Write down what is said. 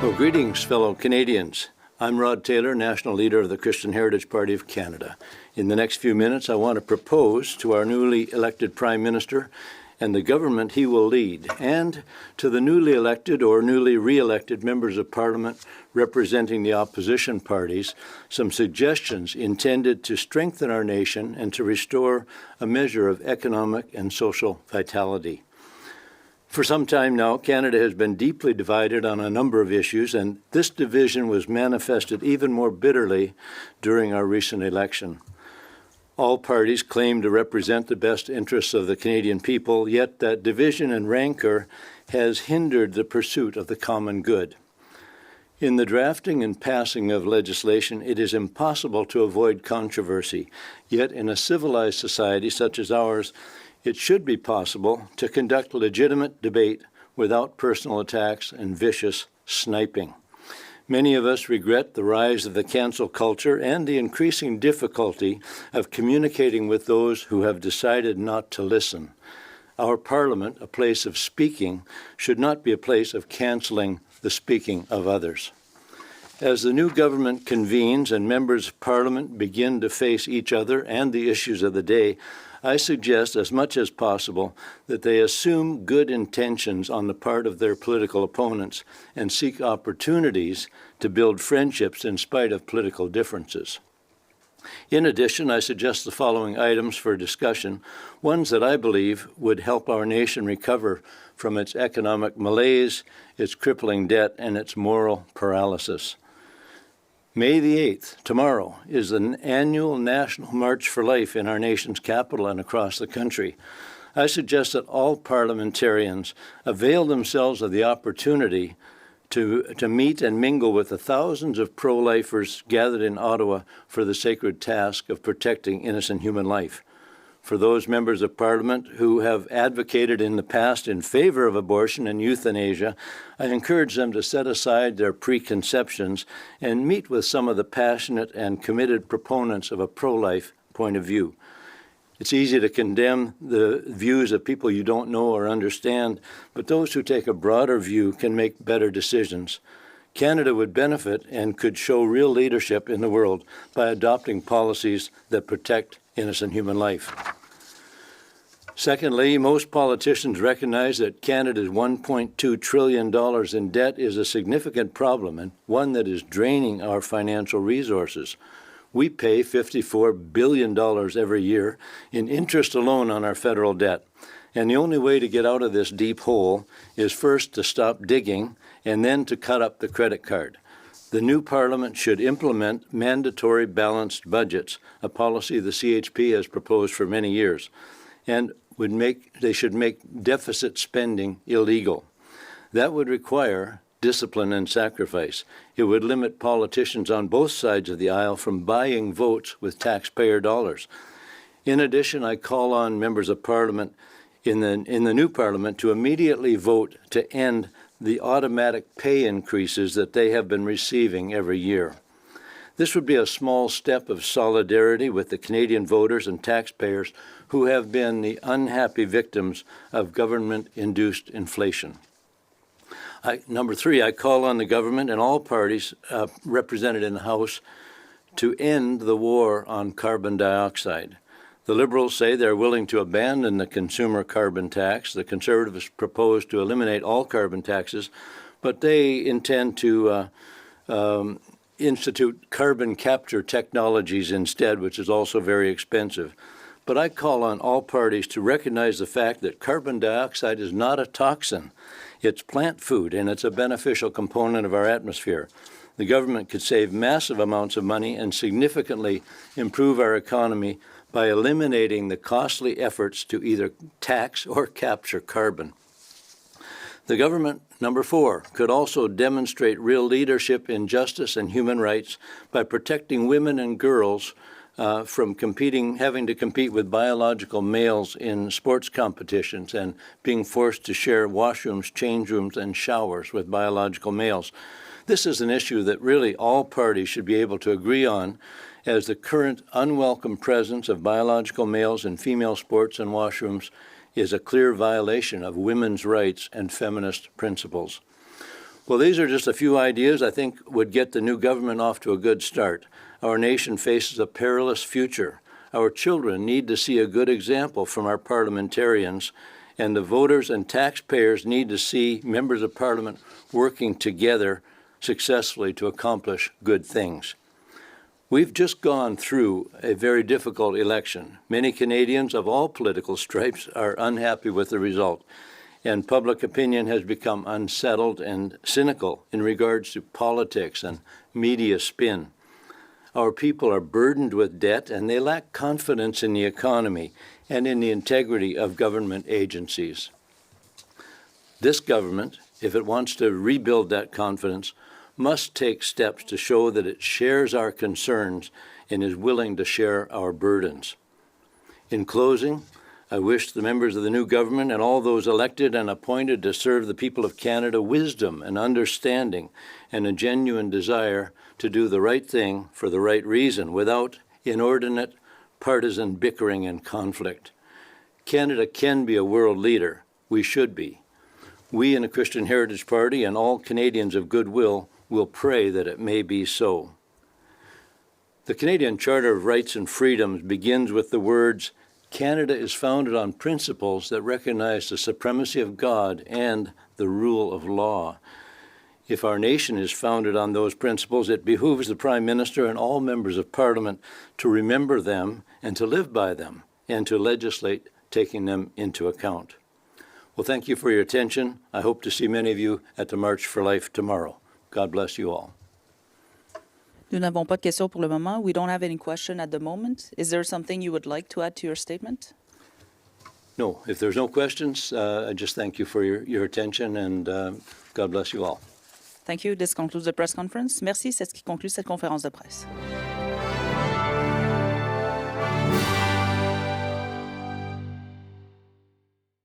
Well, greetings, fellow Canadians. I'm Rod Taylor, National Leader of the Christian Heritage Party of Canada. In the next few minutes, I want to propose to our newly elected Prime Minister and the government he will lead, and to the newly elected or newly re-elected members of Parliament representing the opposition parties, some suggestions intended to strengthen our nation and to restore a measure of economic and social vitality. For some time now, Canada has been deeply divided on a number of issues, and this division was manifested even more bitterly during our recent election. All parties claim to represent the best interests of the Canadian people, yet that division and rancor has hindered the pursuit of the common good. In the drafting and passing of legislation, it is impossible to avoid controversy, yet in a civilized society such as ours, it should be possible to conduct legitimate debate without personal attacks and vicious sniping. Many of us regret the rise of the cancel culture and the increasing difficulty of communicating with those who have decided not to listen. Our Parliament, a place of speaking, should not be a place of cancelling the speaking of others. As the new government convenes and members of Parliament begin to face each other and the issues of the day, I suggest as much as possible that they assume good intentions on the part of their political opponents and seek opportunities to build friendships in spite of political differences. In addition, I suggest the following items for discussion, ones that I believe would help our nation recover from its economic malaise, its crippling debt, and its moral paralysis. May the 8th, tomorrow, is an annual National March for Life in our nation's capital and across the country. I suggest that all parliamentarians avail themselves of the opportunity to meet and mingle with the thousands of pro-lifers gathered in Ottawa for the sacred task of protecting innocent human life. For those members of Parliament who have advocated in the past in favor of abortion and euthanasia, I encourage them to set aside their preconceptions and meet with some of the passionate and committed proponents of a pro-life point of view. It's easy to condemn the views of people you don't know or understand, but those who take a broader view can make better decisions. Canada would benefit and could show real leadership in the world by adopting policies that protect innocent human life. Secondly, most politicians recognize that Canada's $1.2 trillion in debt is a significant problem and one that is draining our financial resources. We pay $54 billion every year in interest alone on our federal debt. And the only way to get out of this deep hole is first to stop digging and then to cut up the credit card. The new Parliament should implement mandatory balanced budgets, a policy the CHP has proposed for many years, and they should make deficit spending illegal. That would require discipline and sacrifice. It would limit politicians on both sides of the aisle from buying votes with taxpayer dollars. In addition, I call on members of Parliament in the new Parliament to immediately vote to end the automatic pay increases that they have been receiving every year. This would be a small step of solidarity with the Canadian voters and taxpayers who have been the unhappy victims of government-induced inflation. Number three, I call on the government and all parties represented in the House to end the war on carbon dioxide. The Liberals say they're willing to abandon the consumer carbon tax. The Conservatives propose to eliminate all carbon taxes, but they intend to institute carbon capture technologies instead, which is also very expensive. But I call on all parties to recognize the fact that carbon dioxide is not a toxin. It's plant food, and it's a beneficial component of our atmosphere. The government could save massive amounts of money and significantly improve our economy by eliminating the costly efforts to either tax or capture carbon. The government, number four, could also demonstrate real leadership in justice and human rights by protecting women and girls from having to compete with biological males in sports competitions and being forced to share washrooms, change rooms, and showers with biological males. This is an issue that really all parties should be able to agree on, as the current unwelcome presence of biological males in female sports and washrooms is a clear violation of women's rights and feminist principles. Well, these are just a few ideas I think would get the new government off to a good start. Our nation faces a perilous future. Our children need to see a good example from our parliamentarians, and the voters and taxpayers need to see members of Parliament working together successfully to accomplish good things. We've just gone through a very difficult election. Many Canadians of all political stripes are unhappy with the result, and public opinion has become unsettled and cynical in regards to politics and media spin. Our people are burdened with debt, and they lack confidence in the economy and in the integrity of government agencies. This government, if it wants to rebuild that confidence, must take steps to show that it shares our concerns and is willing to share our burdens. In closing, I wish the members of the new government and all those elected and appointed to serve the people of Canada wisdom and understanding and a genuine desire to do the right thing for the right reason without inordinate partisan bickering and conflict. Canada can be a world leader. We should be. We in the Christian Heritage Party and all Canadians of goodwill will pray that it may be so. The Canadian Charter of Rights and Freedoms begins with the words, "Canada is founded on principles that recognize the supremacy of God and the rule of law." If our nation is founded on those principles, it behooves the Prime Minister and all members of Parliament to remember them and to live by them and to legislate taking them into account. Well, thank you for your attention. I hope to see many of you at the March for Life tomorrow. God bless you all. Nous n'avons pas de questions pour le moment. We don't have any question at the moment. Is there something you would like to add to your statement? No, if there's no questions, I just thank you for your attention, and God bless you all. Thank you. This concludes the press conference. Merci. C'est ce qui conclut cette conférence de presse.